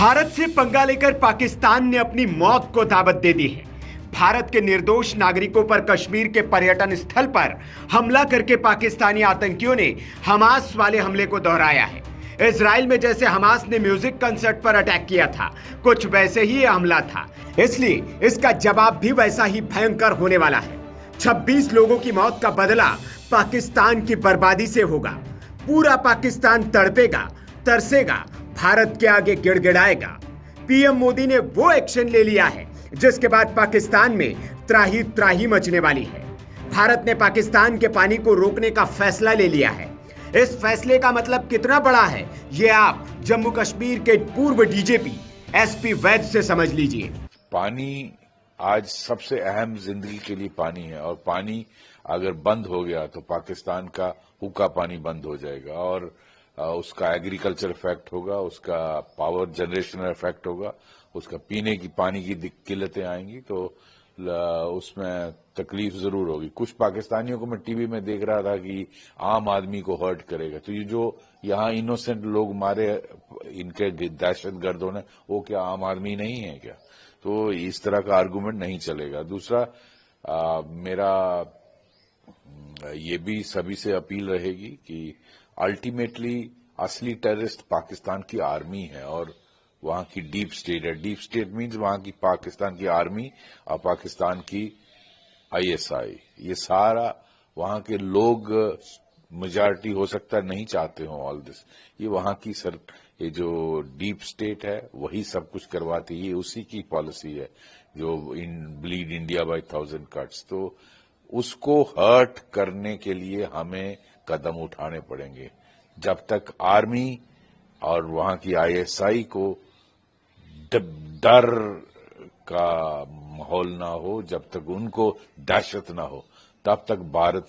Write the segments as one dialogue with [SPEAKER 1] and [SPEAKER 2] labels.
[SPEAKER 1] भारत से पंगा लेकर पाकिस्तान ने अपनी मौत को दावत दे दी है। भारत के निर्दोष नागरिकों पर कश्मीर के पर्यटन स्थल पर हमला करके पाकिस्तानी आतंकियों ने हमास वाले हमले को दोहराया है। इजराइल में जैसे हमास ने म्यूजिक कंसर्ट पर अटैक किया था, कुछ वैसे ही यह हमला था, इसलिए इसका जवाब भी वैसा ही भयंकर होने वाला है। 26 लोगों की मौत का बदला पाकिस्तान की बर्बादी से होगा। पूरा पाकिस्तान तड़पेगा, तरसेगा, भारत के आगे गिड़गिड़ाएगा। पीएम मोदी ने वो एक्शन ले लिया है जिसके बाद पाकिस्तान में त्राही त्राही मचने वाली है। भारत ने पाकिस्तान के पानी को रोकने का फैसला ले लिया है। इस फैसले का मतलब कितना बड़ा है, ये आप जम्मू कश्मीर के पूर्व डीजीपी एसपी वैद से समझ लीजिए।
[SPEAKER 2] पानी आज सबसे अहम जिंदगी के लिए पानी है, और पानी अगर बंद हो गया तो पाकिस्तान का हुक्का पानी बंद हो जाएगा, और उसका एग्रीकल्चर इफेक्ट होगा, उसका पावर जनरेशन इफेक्ट होगा, उसका पीने की पानी की किल्लतें आएंगी, तो उसमें तकलीफ जरूर होगी। कुछ पाकिस्तानियों को मैं टीवी में देख रहा था कि आम आदमी को हर्ट करेगा, तो ये जो यहाँ इनोसेंट लोग मारे इनके दहशतगर्दों ने, वो क्या आम आदमी नहीं है क्या? तो इस तरह का आर्गुमेंट नहीं चलेगा। दूसरा, मेरा ये भी सभी से अपील रहेगी कि अल्टीमेटली असली टेररिस्ट पाकिस्तान की आर्मी है और वहां की डीप स्टेट है। डीप स्टेट मीन्स वहां की पाकिस्तान की आर्मी और पाकिस्तान की आईएसआई, ये सारा वहां के लोग मेजॉरिटी हो सकता है नहीं चाहते हो ऑल दिस। ये वहां की ये जो डीप स्टेट है वही सब कुछ करवाती है, ये उसी की पॉलिसी है जो ब्लीड इंडिया बाय 1000 कट्स। तो उसको हर्ट करने के लिए हमें कदम उठाने पड़ेंगे। जब तक आर्मी और वहां की आईएसआई को डर का माहौल ना हो, जब तक उनको दहशत ना हो, तब तक भारत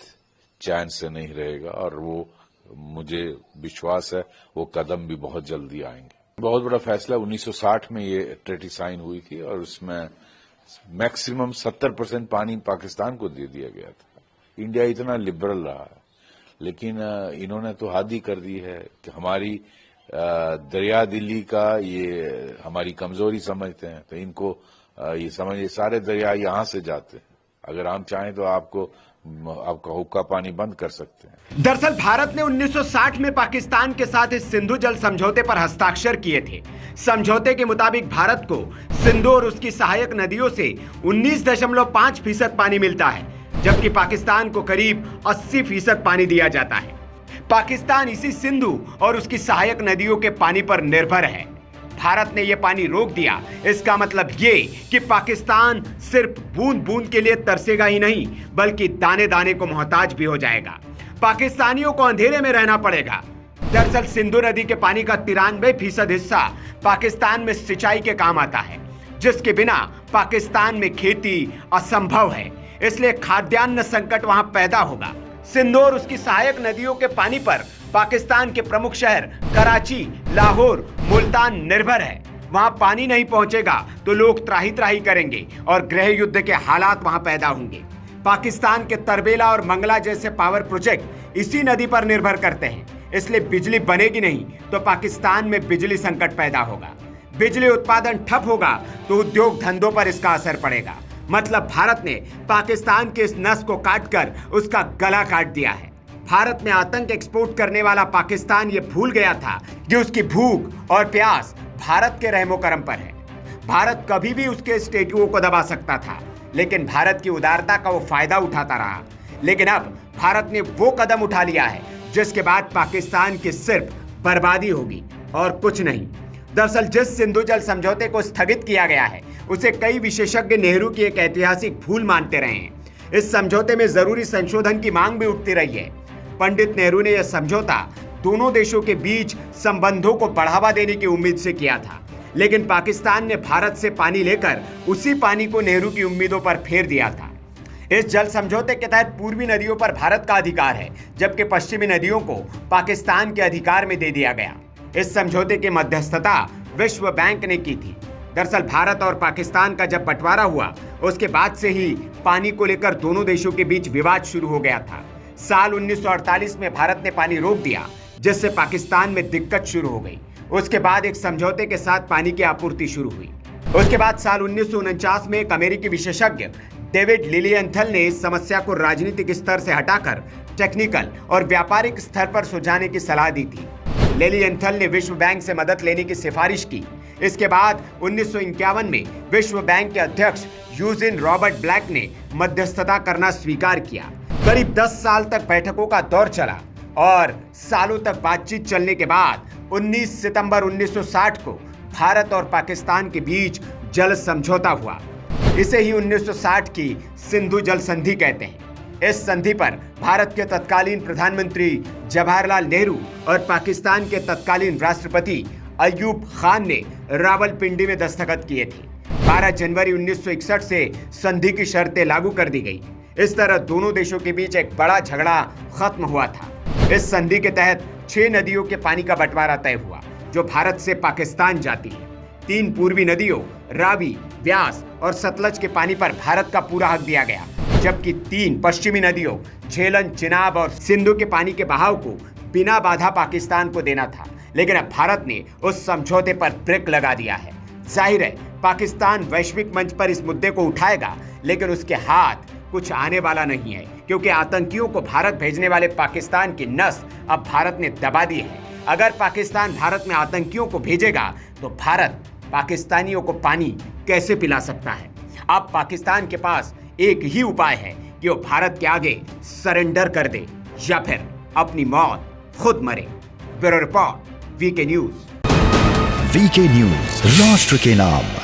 [SPEAKER 2] चैन से नहीं रहेगा, और वो मुझे विश्वास है वो कदम भी बहुत जल्दी आएंगे। बहुत बड़ा फैसला 1960 में ये ट्रीटी साइन हुई थी, और उसमें मैक्सिमम 70% पानी पाकिस्तान को दे दिया गया था। इंडिया इतना लिबरल रहा है, लेकिन इन्होंने तो हद ही कर दी है कि हमारी दरिया दिल्ली का ये हमारी कमजोरी समझते हैं। तो इनको ये समझिए सारे दरिया यहां से जाते हैं, अगर हम चाहें तो आपका हुक्का पानी बंद कर सकते हैं।
[SPEAKER 1] दरअसल भारत ने 1960 में पाकिस्तान के साथ इस सिंधु जल समझौते पर हस्ताक्षर किए थे। समझौते के मुताबिक भारत को सिंधु और उसकी सहायक नदियों से 19.5% पानी मिलता है, जबकि पाकिस्तान को करीब 80% पानी दिया जाता है। पाकिस्तान इसी सिंधु और उसकी सहायक नदियों के पानी पर निर्भर है। भारत ने यह पानी रोक दिया, इसका मतलब ये कि पाकिस्तान सिर्फ बूंद बूंद के लिए तरसेगा ही नहीं, बल्कि दाने दाने को मोहताज भी हो जाएगा। पाकिस्तानियों को अंधेरे में रहना पड़ेगा। दरअसल सिंधु नदी के पानी का 93% हिस्सा पाकिस्तान में सिंचाई के काम आता है, जिसके बिना पाकिस्तान में खेती असंभव है। इसलिए खाद्यान्न संकट वहां पैदा होगा। सिंधु और उसकी सहायक नदियों के पानी पर पाकिस्तान के प्रमुख शहर कराची, लाहौर, मुल्तान निर्भर है। वहां पानी नहीं पहुंचेगा तो लोग त्राही त्राही करेंगे और गृह युद्ध के हालात वहां पैदा होंगे। पाकिस्तान के तरबेला और मंगला जैसे पावर प्रोजेक्ट इसी नदी पर निर्भर करते हैं, इसलिए बिजली बनेगी नहीं तो पाकिस्तान में बिजली संकट पैदा होगा। बिजली उत्पादन ठप होगा तो उद्योग धंधों पर इसका असर पड़ेगा। मतलब भारत ने पाकिस्तान के इस नस को काटकर उसका गला काट दिया है। भारत में आतंक एक्सपोर्ट करने वाला पाकिस्तान ये भूल गया था कि उसकी भूख और प्यास भारत के रहमो करम पर है। भारत कभी भी उसके स्टेट्यूओं को दबा सकता था, लेकिन भारत की उदारता का वो फायदा उठाता रहा। लेकिन अब भारत ने वो कदम उठा लिया है जिसके बाद पाकिस्तान की सिर्फ बर्बादी होगी और कुछ नहीं। दरअसल जिस सिंधु जल समझौते को स्थगित किया गया है, उसे कई विशेषज्ञ नेहरू की एक ऐतिहासिक भूल मानते रहे हैं। इस समझौते में जरूरी संशोधन की मांग भी उठती रही है। पंडित नेहरू ने यह समझौता दोनों देशों के बीच संबंधों को बढ़ावा देने की उम्मीद से किया था, लेकिन पाकिस्तान ने भारत से पानी लेकर उसी पानी को नेहरू की उम्मीदों पर फेर दिया था। इस जल समझौते के तहत पूर्वी नदियों पर भारत का अधिकार है, जबकि पश्चिमी नदियों को पाकिस्तान के अधिकार में दे दिया गया। इस समझौते की मध्यस्थता विश्व बैंक ने की थी। दरअसल भारत और पाकिस्तान का जब बंटवारा हुआ, उसके बाद से ही पानी को लेकर दोनों देशों के बीच विवाद शुरू हो गया था। साल 1948 में भारत ने पानी रोक दिया, जिससे पाकिस्तान में दिक्कत शुरू हो गई। उसके बाद एक समझौते के साथ पानी की आपूर्ति शुरू हुई। उसके बाद साल 1949 में एक अमेरिकी विशेषज्ञ डेविड लिलियंथल ने इस समस्या को राजनीतिक स्तर से हटाकर टेक्निकल और व्यापारिक स्तर पर सुलझाने की सलाह दी थी। लिलियंथल ने विश्व बैंक से मदद लेने की सिफारिश की। इसके बाद 1951 में विश्व बैंक के अध्यक्ष यूजिन रॉबर्ट ब्लैक ने मध्यस्थता करना स्वीकार किया। करीब 10 साल तक बैठकों का दौर चला और सालों तक बातचीत चलने के बाद 19 सितंबर 1960 को भारत और पाकिस्तान के बीच जल समझौता हुआ। इसे ही 1960 की सिंधु जल संधि कहते हैं। इस संधि पर भारत के तत्कालीन प्रधानमंत्री जवाहरलाल नेहरू और पाकिस्तान के तत्कालीन राष्ट्रपति अयूब खान ने रावलपिंडी में दस्तखत किए थे। 12 जनवरी 1961 से संधि की शर्तें लागू कर दी गई। इस तरह दोनों देशों के बीच एक बड़ा झगड़ा खत्म हुआ था। इस संधि के तहत 6 नदियों के पानी का बंटवारा तय हुआ जो भारत से पाकिस्तान जाती है। 3 पूर्वी नदियों रावी, व्यास और सतलज के पानी पर भारत का पूरा हक दिया गया, जबकि 3 पश्चिमी नदियों झेलम, चिनाब और सिंधु के पानी के बहाव को बिना बाधा पाकिस्तान को देना था। लेकिन अब भारत ने उस समझौते पर ब्रेक लगा दिया है। जाहिर है पाकिस्तान वैश्विक मंच पर इस मुद्दे को उठाएगा, लेकिन उसके हाथ कुछ आने वाला नहीं है, क्योंकि आतंकियों को भारत भेजने वाले पाकिस्तान की नस अब भारत ने दबा दी है। अगर पाकिस्तान भारत में आतंकियों को भेजेगा तो भारत पाकिस्तानियों को पानी कैसे पिला सकता है? अब पाकिस्तान के पास एक ही उपाय है कि वो भारत के आगे सरेंडर कर दे या फिर अपनी मौत खुद मरे। Bureau report, VK news.
[SPEAKER 3] VK news, राष्ट्र के नाम।